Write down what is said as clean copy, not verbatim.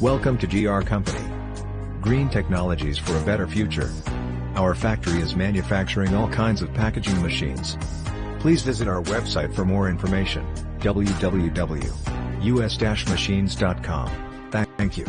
Welcome to GR Company. Green technologies for a better future. Our factory is manufacturing all kinds of packaging machines. Please visit our website for more information, www.us-machines.com. Thank you.